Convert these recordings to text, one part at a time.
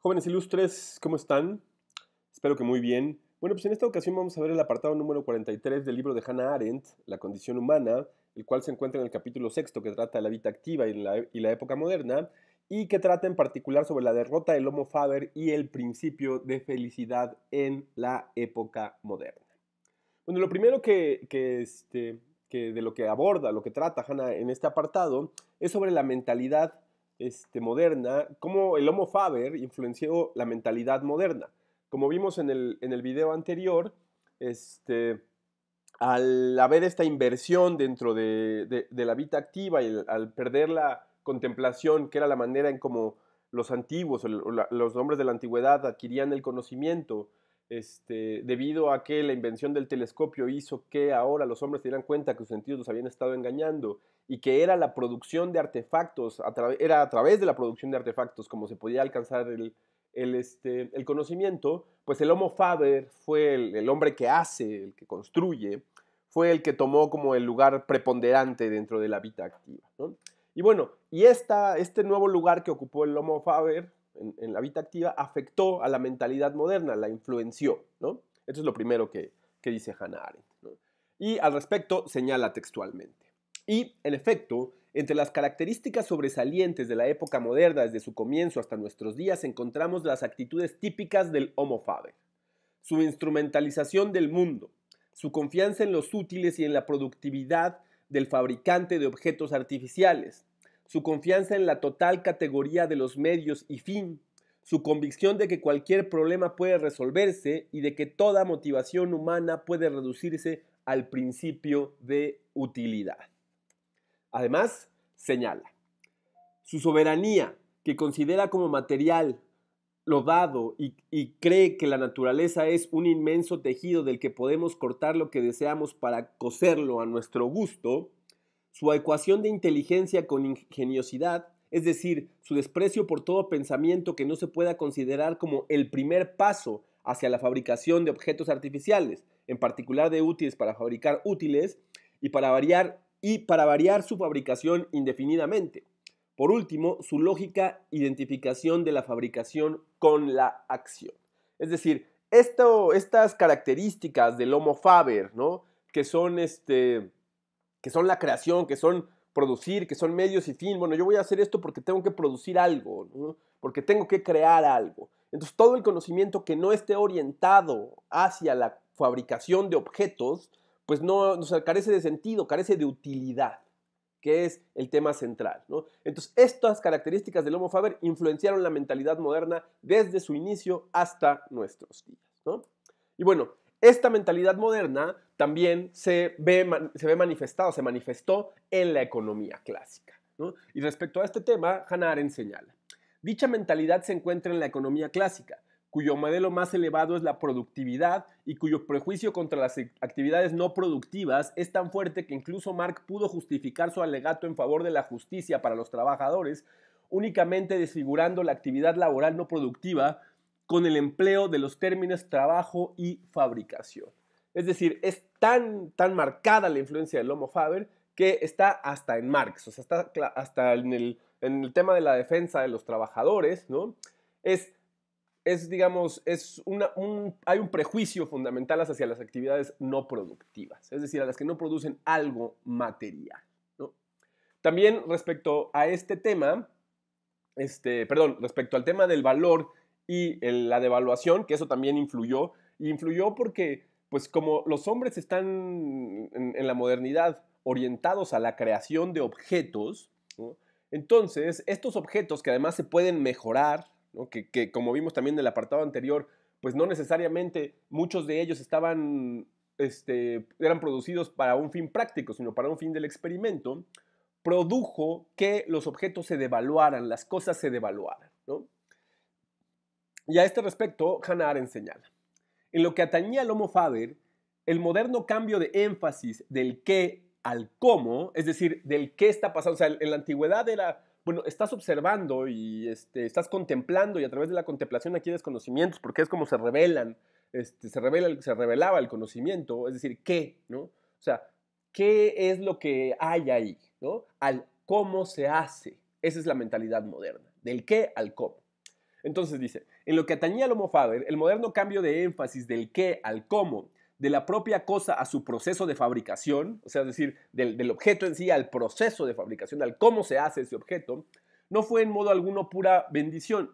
Jóvenes ilustres, ¿cómo están? Espero que muy bien. Bueno, pues en esta ocasión vamos a ver el apartado número 43 del libro de Hannah Arendt, La condición humana, el cual se encuentra en el capítulo sexto que trata de la vida activa y la época moderna, y que trata en particular sobre la derrota del Homo Faber y el principio de felicidad en la época moderna. Bueno, lo primero que de lo que aborda, lo que trata Hannah en este apartado, es sobre la mentalidad moderna, cómo el Homo Faber influenció la mentalidad moderna. Como vimos en el video anterior, al haber esta inversión dentro de la vida activa y al perder la contemplación, que era la manera en cómo los antiguos, los hombres de la antigüedad adquirían el conocimiento, debido a que la invención del telescopio hizo que ahora los hombres se dieran cuenta que sus sentidos los habían estado engañando y que era la producción de artefactos, era a través de la producción de artefactos como se podía alcanzar el conocimiento, pues el Homo Faber fue el hombre que hace, el que construye, fue el que tomó como el lugar preponderante dentro de la vida activa, ¿no? Y bueno, este nuevo lugar que ocupó el Homo Faber en la vida activa afectó a la mentalidad moderna, la influenció, ¿no? Esto es lo primero que dice Hannah Arendt, ¿no? Y al respecto señala textualmente. Y, en efecto, entre las características sobresalientes de la época moderna desde su comienzo hasta nuestros días encontramos las actitudes típicas del Homo Faber. Su instrumentalización del mundo, su confianza en los útiles y en la productividad del fabricante de objetos artificiales, su confianza en la total categoría de los medios y fin, su convicción de que cualquier problema puede resolverse y de que toda motivación humana puede reducirse al principio de utilidad. Además, señala, su soberanía, que considera como material lo dado y cree que la naturaleza es un inmenso tejido del que podemos cortar lo que deseamos para coserlo a nuestro gusto, su ecuación de inteligencia con ingeniosidad, es decir, su desprecio por todo pensamiento que no se pueda considerar como el primer paso hacia la fabricación de objetos artificiales, en particular de útiles para fabricar útiles y para variar su fabricación indefinidamente. Por último, su lógica identificación de la fabricación con la acción. Es decir, estas características del Homo Faber, ¿no? que son la creación, que son producir, que son medios y fin. Bueno, yo voy a hacer esto porque tengo que producir algo, ¿no? Porque tengo que crear algo. Entonces, todo el conocimiento que no esté orientado hacia la fabricación de objetos, pues no, o sea, carece de sentido, carece de utilidad, que es el tema central, ¿no? Entonces, estas características del Homo Faber influenciaron la mentalidad moderna desde su inicio hasta nuestros días, ¿no? Y bueno, esta mentalidad moderna también se manifestó en la economía clásica, ¿no? Y respecto a este tema, Hannah Arendt señala, dicha mentalidad se encuentra en la economía clásica, cuyo modelo más elevado es la productividad y cuyo prejuicio contra las actividades no productivas es tan fuerte que incluso Marx pudo justificar su alegato en favor de la justicia para los trabajadores únicamente desfigurando la actividad laboral no productiva con el empleo de los términos trabajo y fabricación. Es decir, es tan marcada la influencia del Homo Faber que está hasta en Marx, o sea, está hasta en el tema de la defensa de los trabajadores, ¿no? Digamos, hay un prejuicio fundamental hacia las actividades no productivas, es decir, a las que no producen algo material, ¿no? También respecto a este tema, respecto al tema del valor y la devaluación, que eso también influyó porque, pues como los hombres están en la modernidad orientados a la creación de objetos, ¿no? Entonces, estos objetos que además se pueden mejorar, ¿no? que como vimos también en el apartado anterior, pues no necesariamente muchos de ellos eran producidos para un fin práctico, sino para un fin del experimento, produjo que los objetos se devaluaran, las cosas se devaluaran, ¿no? Y a este respecto, Hannah Arendt señala, en lo que atañía al Homo Faber, el moderno cambio de énfasis del qué al cómo, es decir, del qué está pasando, o sea, en la antigüedad era, bueno, estás observando y estás contemplando y a través de la contemplación adquieres conocimientos porque es como se revelan, se revelaba el conocimiento, es decir, qué, ¿no? O sea, ¿qué es lo que hay ahí, ¿no? Al cómo se hace. Esa es la mentalidad moderna, del qué al cómo. Entonces dice, en lo que atañía al Homo faber, el moderno cambio de énfasis del qué al cómo, de la propia cosa a su proceso de fabricación, o sea, es decir, del objeto en sí al proceso de fabricación, al cómo se hace ese objeto, no fue en modo alguno pura bendición.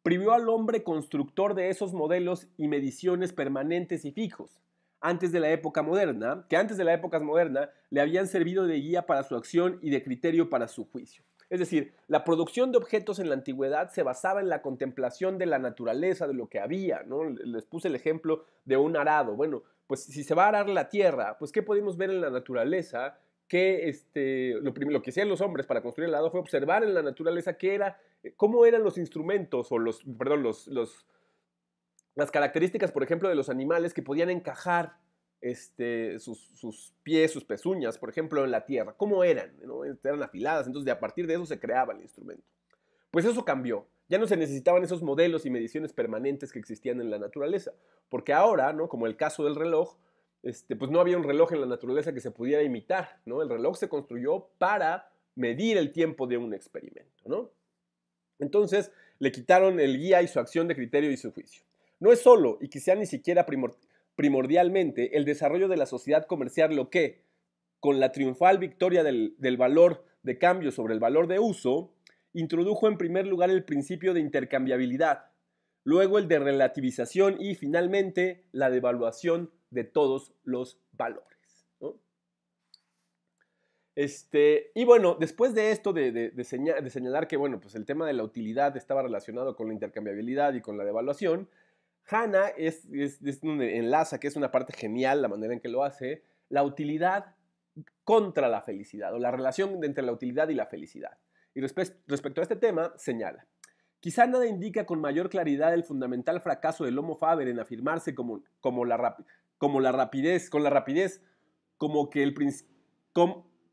Privó al hombre constructor de esos modelos y mediciones permanentes y fijos, antes de la época moderna, que antes de la época moderna le habían servido de guía para su acción y de criterio para su juicio. Es decir, la producción de objetos en la antigüedad se basaba en la contemplación de la naturaleza, de lo que había, ¿no? Les puse el ejemplo de un arado. Bueno, pues si se va a arar la tierra, pues ¿qué podemos ver en la naturaleza? Que lo que hacían los hombres para construir el arado fue observar en la naturaleza qué era, cómo eran los instrumentos o las características, por ejemplo, de los animales que podían encajar sus pies, sus pezuñas, por ejemplo, en la tierra. ¿Cómo eran? ¿No? Eran afiladas, entonces a partir de eso se creaba el instrumento. Pues eso cambió. Ya no se necesitaban esos modelos y mediciones permanentes que existían en la naturaleza, porque ahora, ¿no? Como el caso del reloj, pues no había un reloj en la naturaleza que se pudiera imitar, ¿no? El reloj se construyó para medir el tiempo de un experimento, ¿no? Entonces le quitaron el guía y su acción de criterio y su juicio. No es solo, y quizá ni siquiera primordialmente, el desarrollo de la sociedad comercial lo que, con la triunfal victoria del valor de cambio sobre el valor de uso, introdujo en primer lugar el principio de intercambiabilidad, luego el de relativización y finalmente la devaluación de todos los valores, ¿no? Y bueno, después de esto de señalar que bueno, pues el tema de la utilidad estaba relacionado con la intercambiabilidad y con la devaluación, Hanna es donde enlaza, que es una parte genial la manera en que lo hace, la utilidad contra la felicidad, o la relación entre la utilidad y la felicidad. Y respecto a este tema, señala, quizá nada indica con mayor claridad el fundamental fracaso del Homo faber en afirmarse con la rapidez, como que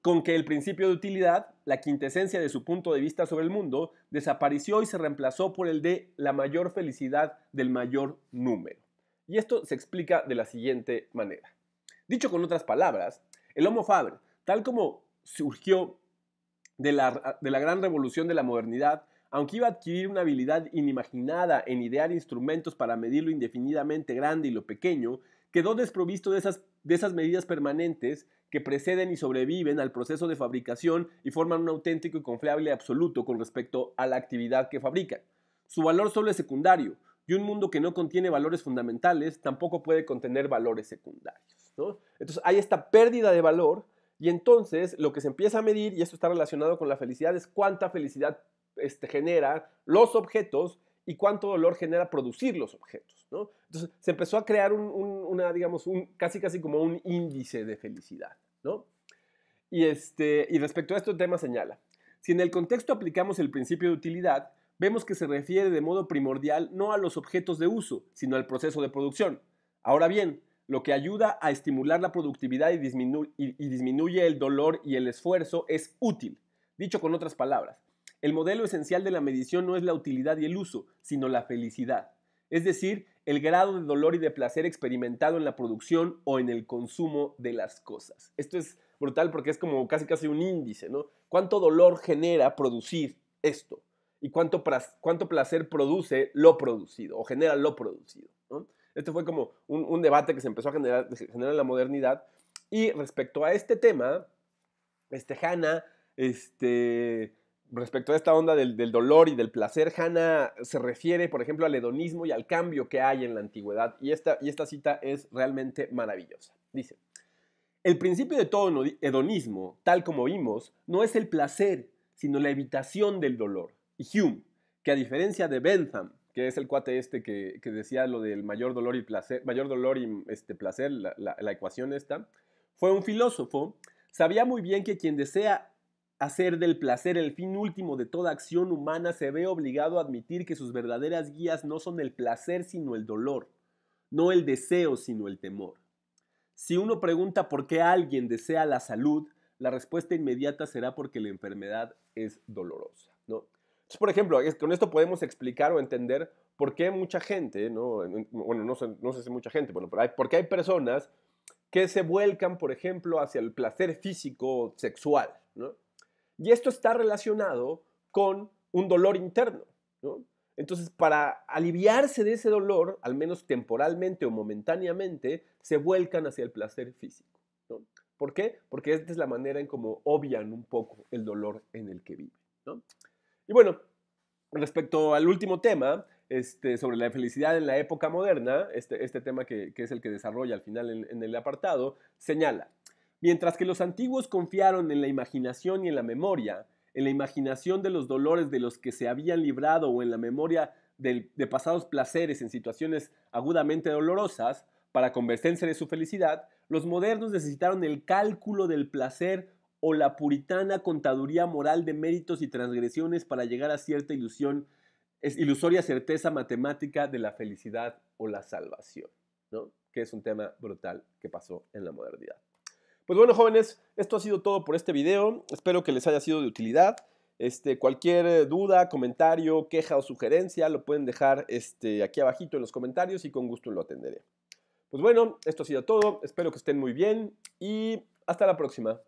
con que el principio de utilidad, la quintesencia de su punto de vista sobre el mundo, desapareció y se reemplazó por el de la mayor felicidad del mayor número. Y esto se explica de la siguiente manera. Dicho con otras palabras, el Homo faber, tal como surgió de la gran revolución de la modernidad, aunque iba a adquirir una habilidad inimaginada en idear instrumentos para medir lo indefinidamente grande y lo pequeño, quedó desprovisto de esas medidas permanentes que preceden y sobreviven al proceso de fabricación y forman un auténtico y confiable absoluto con respecto a la actividad que fabrican. Su valor solo es secundario, y un mundo que no contiene valores fundamentales tampoco puede contener valores secundarios, ¿no? Entonces hay esta pérdida de valor y entonces lo que se empieza a medir, y esto está relacionado con la felicidad, es cuánta felicidad genera los objetos y cuánto dolor genera producir los objetos, ¿no? Entonces se empezó a crear casi como un índice de felicidad, ¿no? Y respecto a este tema señala, si en el contexto aplicamos el principio de utilidad, vemos que se refiere de modo primordial no a los objetos de uso, sino al proceso de producción. Ahora bien, lo que ayuda a estimular la productividad y disminuye el dolor y el esfuerzo es útil. Dicho con otras palabras, el modelo esencial de la medición no es la utilidad y el uso, sino la felicidad. Es decir, el grado de dolor y de placer experimentado en la producción o en el consumo de las cosas. Esto es brutal porque es como casi un índice, ¿no? ¿Cuánto dolor genera producir esto? ¿Y cuánto placer produce lo producido o genera lo producido, ¿no? Este fue como un debate que se empezó a generar en la modernidad. Y respecto a este tema, Hanna, respecto a esta onda del dolor y del placer, Hanna se refiere, por ejemplo, al hedonismo y al cambio que hay en la antigüedad. Y esta cita es realmente maravillosa. Dice, el principio de todo hedonismo, tal como vimos, no es el placer, sino la evitación del dolor. Y Hume, que a diferencia de Bentham, que es el cuate que decía lo del mayor dolor y placer, placer, la ecuación esta, fue un filósofo, sabía muy bien que quien desea hacer del placer el fin último de toda acción humana se ve obligado a admitir que sus verdaderas guías no son el placer sino el dolor, no el deseo sino el temor. Si uno pregunta por qué alguien desea la salud, la respuesta inmediata será porque la enfermedad es dolorosa, ¿no? Entonces, por ejemplo, con esto podemos explicar o entender por qué mucha gente, ¿no? Bueno, no sé si mucha gente, bueno, pero por qué hay personas que se vuelcan, por ejemplo, hacia el placer físico sexual, ¿no? Y esto está relacionado con un dolor interno, ¿no? Entonces, para aliviarse de ese dolor, al menos temporalmente o momentáneamente, se vuelcan hacia el placer físico, ¿no? ¿Por qué? Porque esta es la manera en cómo obvian un poco el dolor en el que viven, ¿no? Y bueno, respecto al último tema, sobre la felicidad en la época moderna, este tema que es el que desarrolla al final en el apartado, señala, mientras que los antiguos confiaron en la imaginación y en la memoria, en la imaginación de los dolores de los que se habían librado o en la memoria de pasados placeres en situaciones agudamente dolorosas, para convencerse de su felicidad, los modernos necesitaron el cálculo del placer o la puritana contaduría moral de méritos y transgresiones para llegar a cierta ilusoria certeza matemática de la felicidad o la salvación, ¿no? Que es un tema brutal que pasó en la modernidad. Pues bueno, jóvenes, esto ha sido todo por este video. Espero que les haya sido de utilidad. Cualquier duda, comentario, queja o sugerencia lo pueden dejar aquí abajito en los comentarios y con gusto lo atenderé. Pues bueno, esto ha sido todo. Espero que estén muy bien y hasta la próxima.